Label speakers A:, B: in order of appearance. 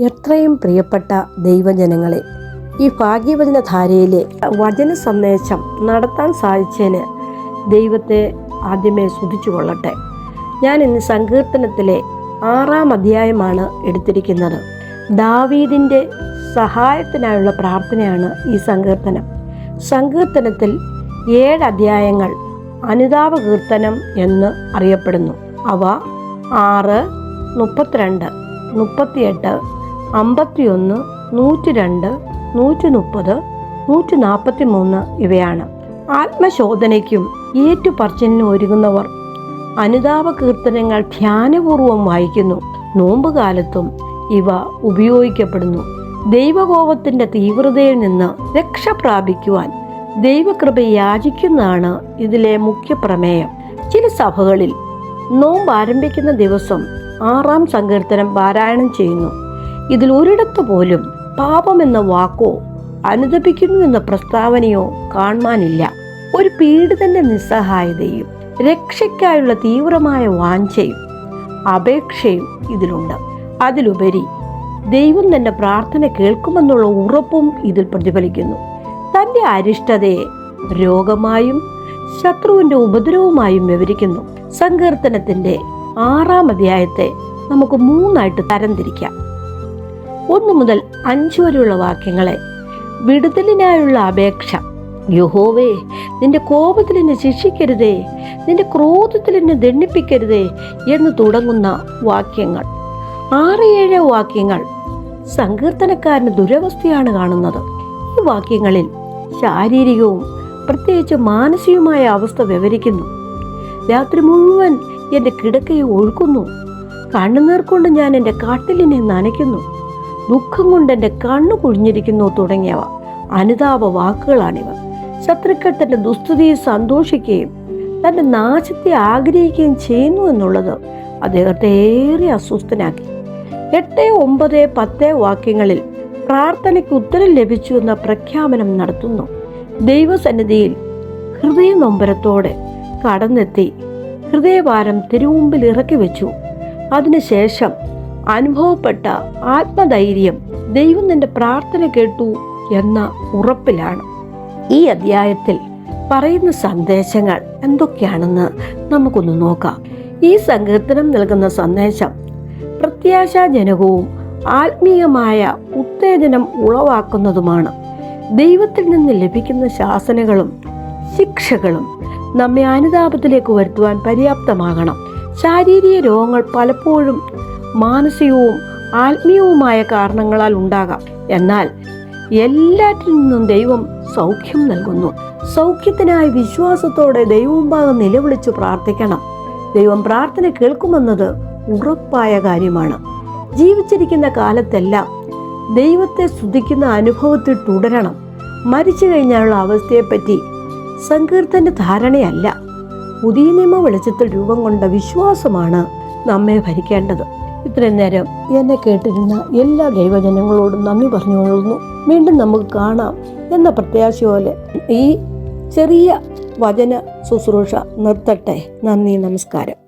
A: എത്രയും പ്രിയപ്പെട്ട ദൈവജനങ്ങളെ, ഈ ഭാഗ്യവചനധാരയിലെ വചന സന്ദേശം നടത്താൻ സാധിച്ചതിന് ദൈവത്തെ ആദ്യമേ സ്തുതിച്ചു കൊള്ളട്ടെ. ഞാൻ ഇന്ന് സങ്കീർത്തനത്തിലെ 6-ാം അധ്യായമാണ് എടുത്തിരിക്കുന്നത്. ദാവീദിൻ്റെ സഹായത്തിനായുള്ള പ്രാർത്ഥനയാണ് ഈ സങ്കീർത്തനം. സങ്കീർത്തനത്തിൽ 7 അധ്യായങ്ങൾ അനുതാപ കീർത്തനം എന്ന് അറിയപ്പെടുന്നു. അവ 6, 32, 38, 51, 102, 130, 143 ഇവയാണ്. ആത്മശോധനയ്ക്കും ഏറ്റുപറച്ചിലിനും ഒരുങ്ങുന്നവർ അനുതാപ കീർത്തനങ്ങൾ ധ്യാനപൂർവം വായിക്കുന്നു. നോമ്പുകാലത്തും ഇവ ഉപയോഗിക്കപ്പെടുന്നു. ദൈവകോപത്തിൻ്റെ തീവ്രതയിൽ നിന്ന് രക്ഷ പ്രാപിക്കുവാൻ ദൈവകൃപ യാചിക്കുന്നതാണ് ഇതിലെ മുഖ്യ പ്രമേയം. ചില സഭകളിൽ നോമ്പ് ആരംഭിക്കുന്ന ദിവസം 6-ാം സങ്കീർത്തനം പാരായണം ചെയ്യുന്നു. ഇതിൽ ഒരിടത്തു പോലും പാപമെന്ന വാക്കോ അനുതപിക്കുന്നു എന്ന പ്രസ്താവനയോ കാണുവാനില്ല. ഒരു പീഡിതന്റെ നിസ്സഹായതയും രക്ഷയ്ക്കായുള്ള തീവ്രമായ വാഞ്ചയും അപേക്ഷയും ഇതിലുണ്ട്. അതിലുപരി ദൈവം തന്റെ പ്രാർത്ഥന കേൾക്കുമെന്നുള്ള ഉറപ്പും ഇതിൽ പ്രതിഫലിക്കുന്നു. തൻ്റെ അരിഷ്ടതയെ രോഗമായും ശത്രുവിൻ്റെ ഉപദ്രവമായും വിവരിക്കുന്നു. സങ്കീർത്തനത്തിൻ്റെ 6-ാം അധ്യായത്തെ നമുക്ക് 3ആയിട്ട് തരംതിരിക്കാം. 1 മുതൽ 5 വരെയുള്ള വാക്യങ്ങളെ വിടുതലിനായുള്ള അപേക്ഷ, യഹോവേ നിന്റെ കോപത്തിൽ എന്നെ ശിക്ഷിക്കരുതേ, നിന്റെ ക്രോധത്തിൽ എന്നെ ദണ്ഡിപ്പിക്കരുതേ എന്ന് തുടങ്ങുന്ന വാക്യങ്ങൾ. 6-7 വാക്യങ്ങൾ സങ്കീർത്തനക്കാരന് ദുരവസ്ഥയാണ് കാണുന്നത്. ഈ വാക്യങ്ങളിൽ ശാരീരികവും പ്രത്യേകിച്ച് മാനസികവുമായ അവസ്ഥ വിവരിക്കുന്നു. രാത്രി മുഴുവൻ എൻ്റെ കിടക്കയെ ഒഴുക്കുന്നു, കണ്ണുനീർ കൊണ്ട് ഞാൻ എൻ്റെ കാട്ടിലിനെ നനയ്ക്കുന്നു, ദുഃഖം കൊണ്ട് എൻ്റെ കണ്ണു കുഴിഞ്ഞിരിക്കുന്നു തുടങ്ങിയവ അനുതാപ വാക്കുകളാണിവ. ശത്രുക്കൾ തൻ്റെ ദുസ്ഥിതിയിൽ സന്തോഷിക്കുകയും തൻ്റെ നാശത്തെ ആഗ്രഹിക്കുകയും ചെയ്യുന്നു എന്നുള്ളത് അദ്ദേഹത്തെ ഏറെ അസ്വസ്ഥനാക്കി. 8, 9, 10 വാക്യങ്ങളിൽ പ്രാർത്ഥനയ്ക്ക് ഉത്തരം ലഭിച്ചു എന്ന പ്രഖ്യാപനം നടത്തുന്നു. ദൈവസന്നിധിയിൽ ഹൃദയ നൊമ്പരത്തോടെ കടന്നെത്തി ഹൃദയഭാരം തിരുമുമ്പിൽ ഇറക്കി വെച്ചു. അതിനുശേഷം അനുഭവപ്പെട്ട ആത്മധൈര്യം ദൈവം നിന്റെ പ്രാർത്ഥന കേട്ടു എന്ന ഉറപ്പിലാണ്. ഈ അധ്യായത്തിൽ പറയുന്ന സന്ദേശങ്ങൾ എന്തൊക്കെയാണെന്ന് നമുക്കൊന്ന് നോക്കാം. ഈ സങ്കീർത്തനം നൽകുന്ന സന്ദേശം പ്രത്യാശാജനകവും ആത്മീയമായ ഉത്തേജനം ഉളവാക്കുന്നതുമാണ്. ദൈവത്തിൽ നിന്ന് ലഭിക്കുന്ന ശാസനകളും ശിക്ഷകളും നമ്മെ അനുതാപത്തിലേക്ക് വരുത്തുവാൻ പര്യാപ്തമാകണം. ശാരീരിക രോഗങ്ങൾ പലപ്പോഴും മാനസികവും ആത്മീയവുമായ കാരണങ്ങളാൽ ഉണ്ടാകാം. എന്നാൽ എല്ലാറ്റിൽ നിന്നും ദൈവം സൗഖ്യം നൽകുന്നു. സൗഖ്യത്തിനായി വിശ്വാസത്തോടെ ദൈവമുമ്പാകെ നിലവിളിച്ച് പ്രാർത്ഥിക്കണം. ദൈവം പ്രാർത്ഥന കേൾക്കുമെന്നത് ഉറപ്പായ കാര്യമാണ്. ജീവിച്ചിരിക്കുന്ന കാലത്തെല്ലാം ദൈവത്തെ സ്തുതിക്കുന്ന അനുഭവത്തിൽ തുടരണം. മരിച്ചു കഴിഞ്ഞാലുള്ള അവസ്ഥയെപ്പറ്റി സങ്കീർത്തന്റെ ധാരണയല്ല, പുതിയ നിയമ വെളിച്ചത്തിൽ രൂപം കൊണ്ട വിശ്വാസമാണ് നമ്മെ ഭരിക്കേണ്ടത്. ഇത്രയും നേരം എന്നെ കേട്ടിരുന്ന എല്ലാ ദൈവജനങ്ങളോടും നന്ദി പറഞ്ഞുകൊള്ളുന്നു. വീണ്ടും നമുക്ക് കാണാം എന്ന പ്രത്യാശയോടെ ഈ ചെറിയ വചന ശുശ്രൂഷ നിർത്തട്ടെ. നന്ദി, നമസ്കാരം.